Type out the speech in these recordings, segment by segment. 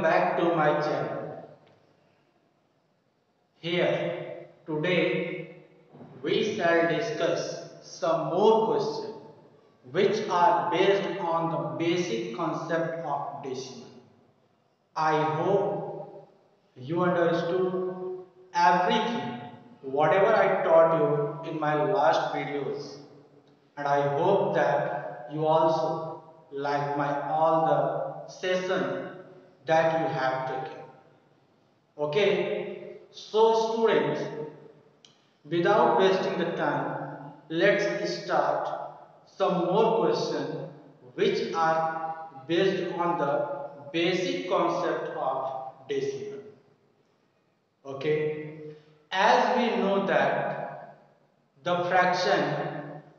back to my channel. Here, today, we shall discuss some more questions which are based on the basic concept of decimal. I hope you understood everything, whatever I taught you in my last videos, and I hope that you also like my all the session that you have taken. Okay, so students, without wasting the time, let's start some more questions which are based on the basic concept of decimal. Okay, as we know that the fraction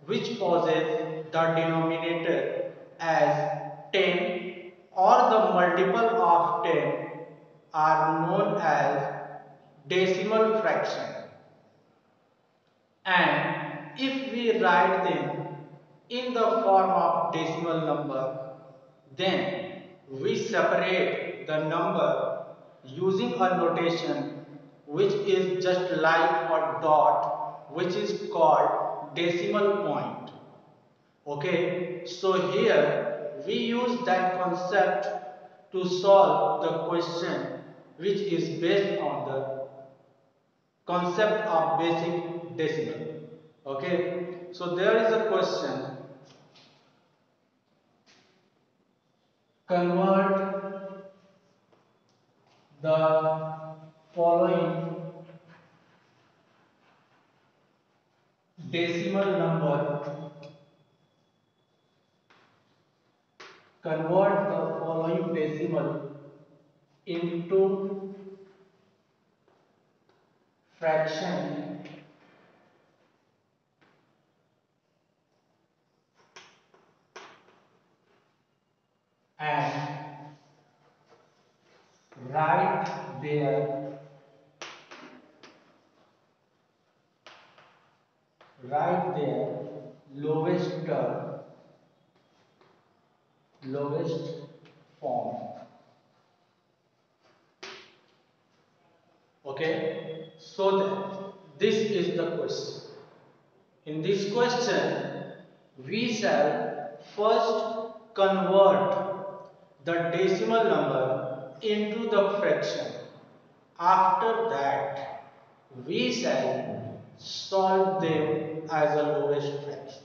which possesses the denominator as 10 or the multiple of 10 are known as decimal fraction, and if we write them in the form of decimal number, then we separate the number using a notation which is just like a dot, which is called decimal point. Okay, so here we use that concept to solve the question which is based on the concept of basic decimal. Okay, so there is a question: convert the following decimal number, convert the following decimal into fraction and write their lowest term, lowest form. Okay, so that this is the question. In this question, we shall first convert the decimal number into the fraction. After that, we shall solve them as a lowest fraction.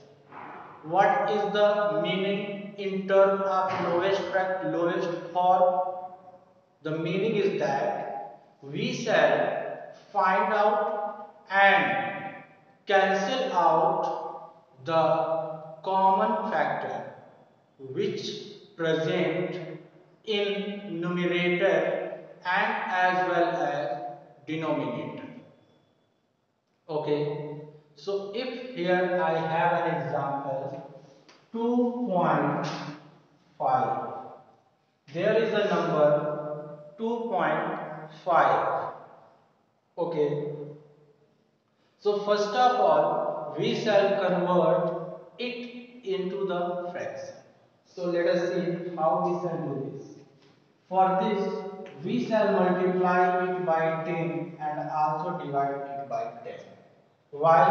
What is the meaning in terms of lowest form? The meaning is that we shall find out and cancel out the common factor which present in numerator and as well as denominator. Okay, so if here I have an example 2.5, there is a number 2.5. Okay, so first of all we shall convert it into the fraction. So let us see how we shall do this. For this we shall multiply it by 10 and also divide it by 10. Why?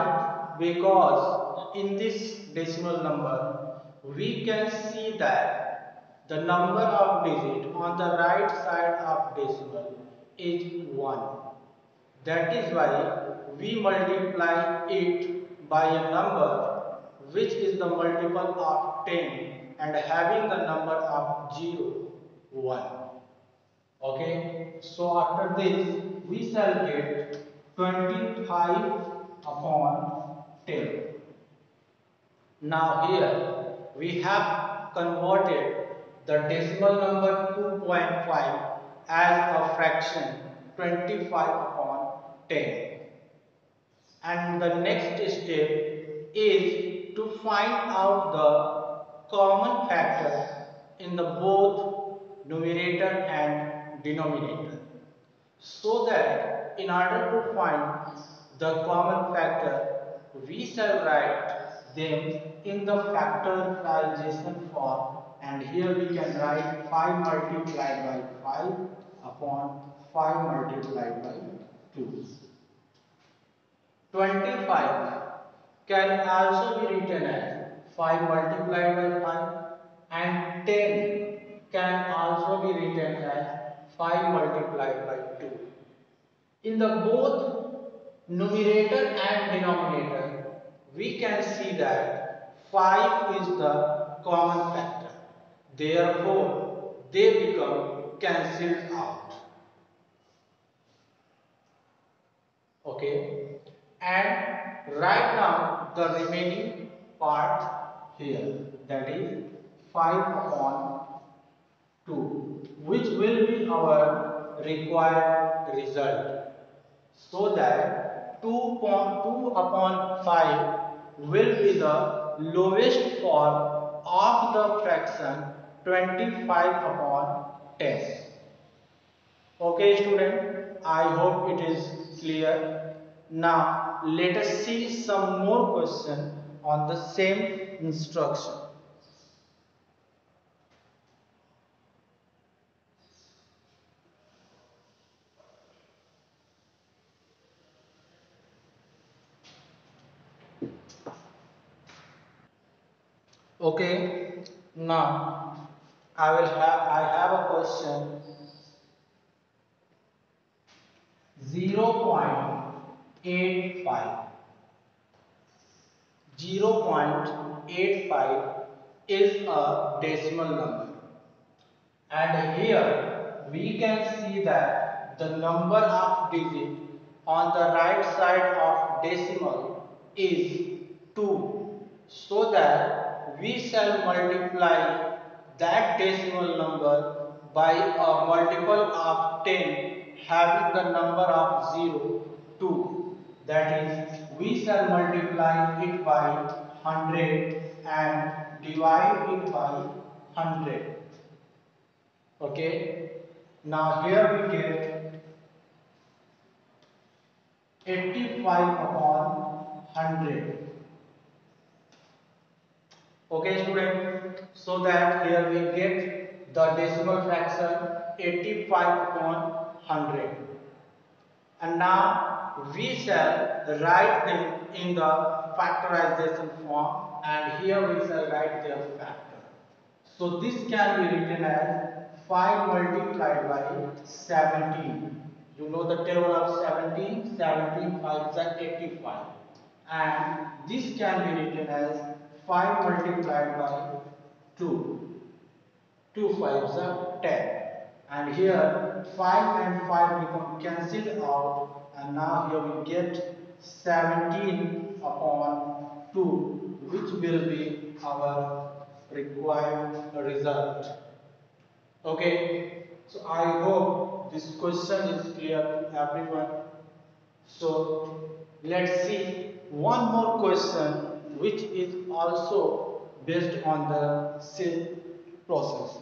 Because in this decimal number we can see that the number of digit on the right side of decimal is 1. That is why we multiply it by a number which is the multiple of 10 and having the number of 0, 1. Okay, so after this we shall get 25 upon 10. Now here we have converted the decimal number 2.5 as a fraction 25 upon 10. And the next step is to find out the common factor in the both numerator and denominator, so that in order to find the common factor we shall write them in the factorization form, and here we can write 5 multiplied by 5 upon 5 multiplied by 2. 25 can also be written as 5 multiplied by 5, and 10 can also be written as 5 multiplied by 2. In the both numerator and denominator, we can see that 5 is the common factor. Therefore, they become cancelled out. Okay, and write down the remaining part here, that is 5 upon 2, which will be our required result, so that 2 upon 5 will be the lowest form of the fraction 25 upon 10. Okay student, I hope it is clear. Now let us see some more question on the same instruction. Okay, now I have a question. 0.85. 0.85 is a decimal number, and here we can see that the number of digit on the right side of decimal is 2, so that we shall multiply that decimal number by a multiple of 10 having the number of 0 2. That is, we shall multiply it by 100 and divide it by 100. Okay, now here we get 85 upon 100. Okay student, so that here we get the decimal fraction 85 upon 100. And now we shall write them in the factorization form, and here we shall write their factor. So this can be written as 5 multiplied by 17. You know the table of 17, 17 5 is 85. And this can be written as 5 multiplied by 2. 2 5s are 10, and here 5 and 5 become cancelled out, and now here we get 17 upon 2, which will be our required result. Okay, so I hope this question is clear to everyone. So let's see one more question which is also based on the same process.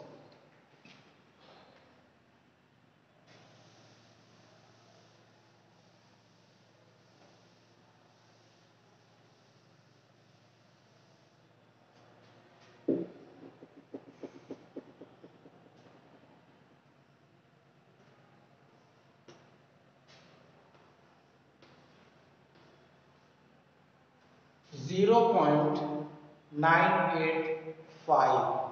0.985.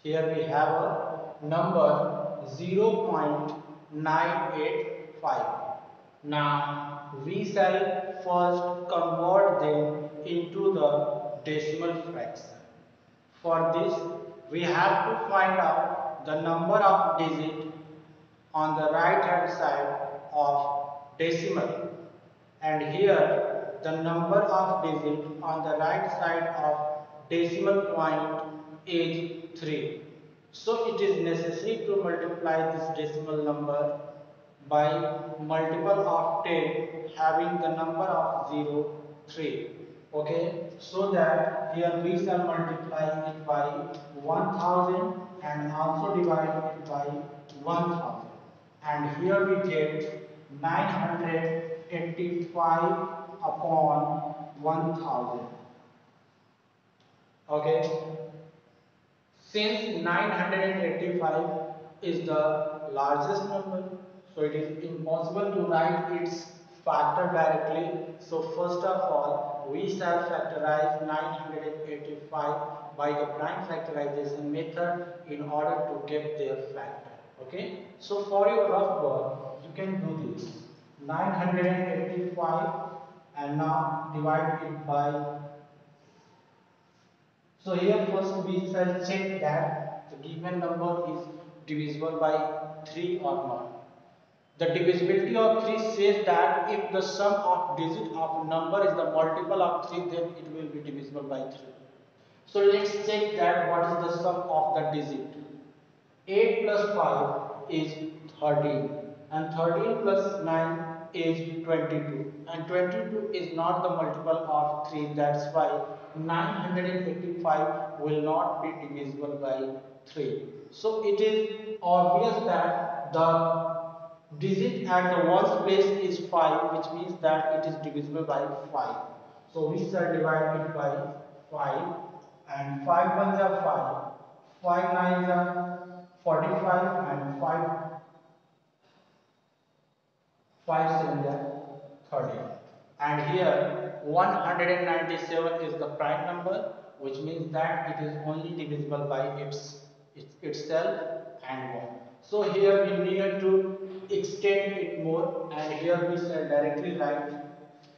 Here we have a number 0.985. Now we shall first convert them into the decimal fraction. For this, we have to find out the number of digits on the right hand side of decimal, and here the number of digits on the right side of decimal point is 3. So it is necessary to multiply this decimal number by multiple of 10 having the number of 0 3. Okay, so that here we shall multiply it by 1000 and also divide it by 1000, and here we get 985 upon 1000. Okay, since 985 is the largest number. So it is impossible to write its factor directly. So first of all, we shall factorize 985 by the prime factorization method in order to get their factor. Okay. So for your rough work, you can do this. 985 and now divide it by. So here first we shall check that the given number is divisible by 3 or not. The divisibility of 3 says that if the sum of digit of number is the multiple of 3, then it will be divisible by 3. So let's check that what is the sum of the digit. 8 plus 5 is 13 and 13 plus 9 is 22 and 22 is not the multiple of 3, that's why 985 will not be divisible by 3. So it is obvious that the digit at the ones place is 5, which means that it is divisible by 5. So we shall divide it by 5 and 5 ones are 5, 5 nines are 45 and 5 sevens are 30. And here 197 is the prime number, which means that it is only divisible by itself and 1. So here we need to extend it more, and here we shall directly write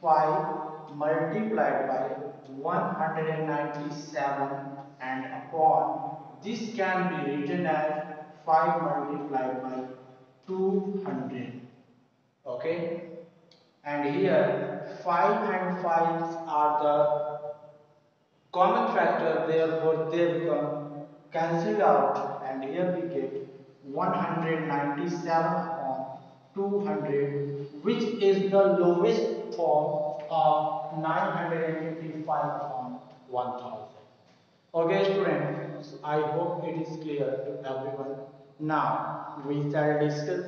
5 multiplied by 197 and upon this can be written as 5 multiplied by 200. Okay, and here 5 and 5s are the common factor, therefore they become cancelled out, and here we get 197 upon 200, which is the lowest form of 955 upon 1000. Okay students, I hope it is clear to everyone. Now we shall discuss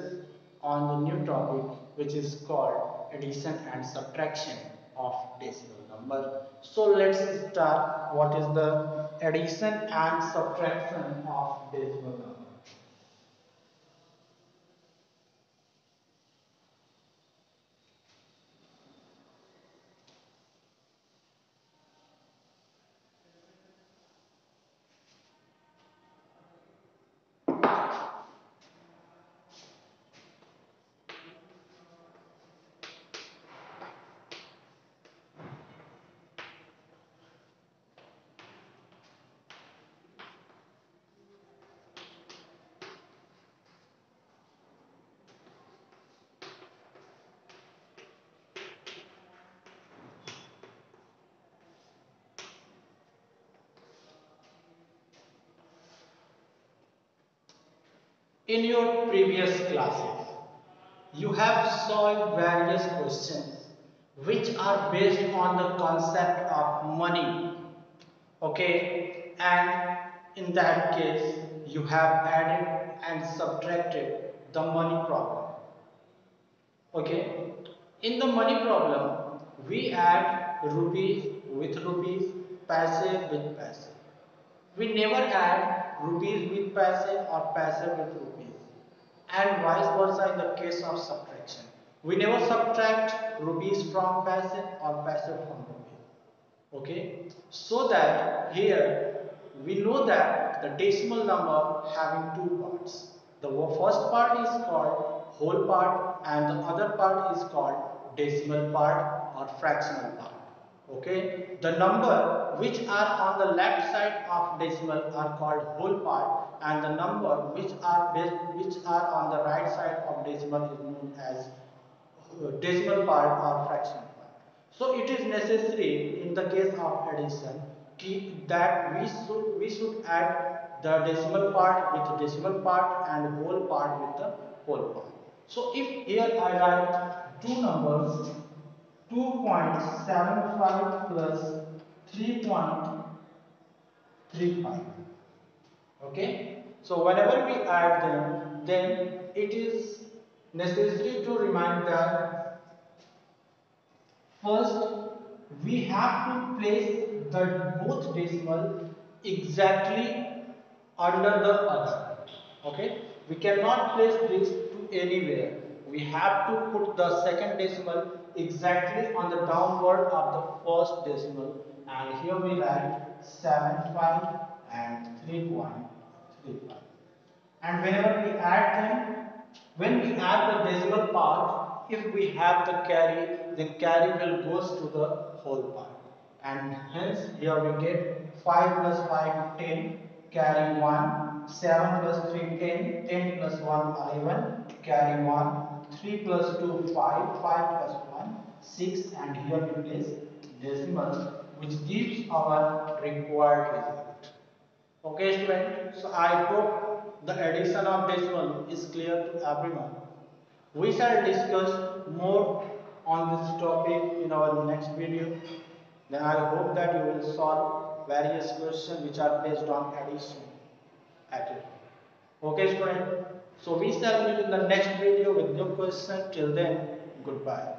on the new topic, which is called addition and subtraction of decimal number. So let's start. What is the addition and subtraction of decimal number? In your previous classes, you have solved various questions which are based on the concept of money. Okay, and in that case, you have added and subtracted the money problem. Okay, in the money problem, we add rupees with rupees, paise with paise. We never add rupees with paise or paise with rupees, and vice versa in the case of subtraction. We never subtract rupees from paise or paise from rupees. Okay, so that here we know that the decimal number having two parts. The first part is called whole part and the other part is called decimal part or fractional part. Okay, the number which are on the left side of decimal are called whole part, and the number which are on the right side of decimal is known as decimal part or fractional part. So it is necessary in the case of addition that we should add the decimal part with the decimal part and whole part with the whole part. So if here I write two numbers 2.75 plus 3.35. Okay, so whenever we add them, then it is necessary to remind that first we have to place the both decimal exactly under the other. Okay, We cannot place this to anywhere. We have to put the second decimal exactly on the downward of the first decimal, and here we write 75 and 3.35. And whenever we add them, when we add the decimal part, if we have the carry, then carry will goes to the whole part. And hence here we get 5 plus 5 10, carry 1, 7 plus 3 10, 10 plus 1 11, carry 1, 3 plus 2 5, 5 plus 1 6, and here we place decimal, which gives our required result. Okay student, so I hope the addition of decimal is clear to everyone. We shall discuss more on this topic in our next video. Then I hope that you will solve various questions which are based on addition at it. Okay student, so we shall meet in the next video with new question. Till then, goodbye.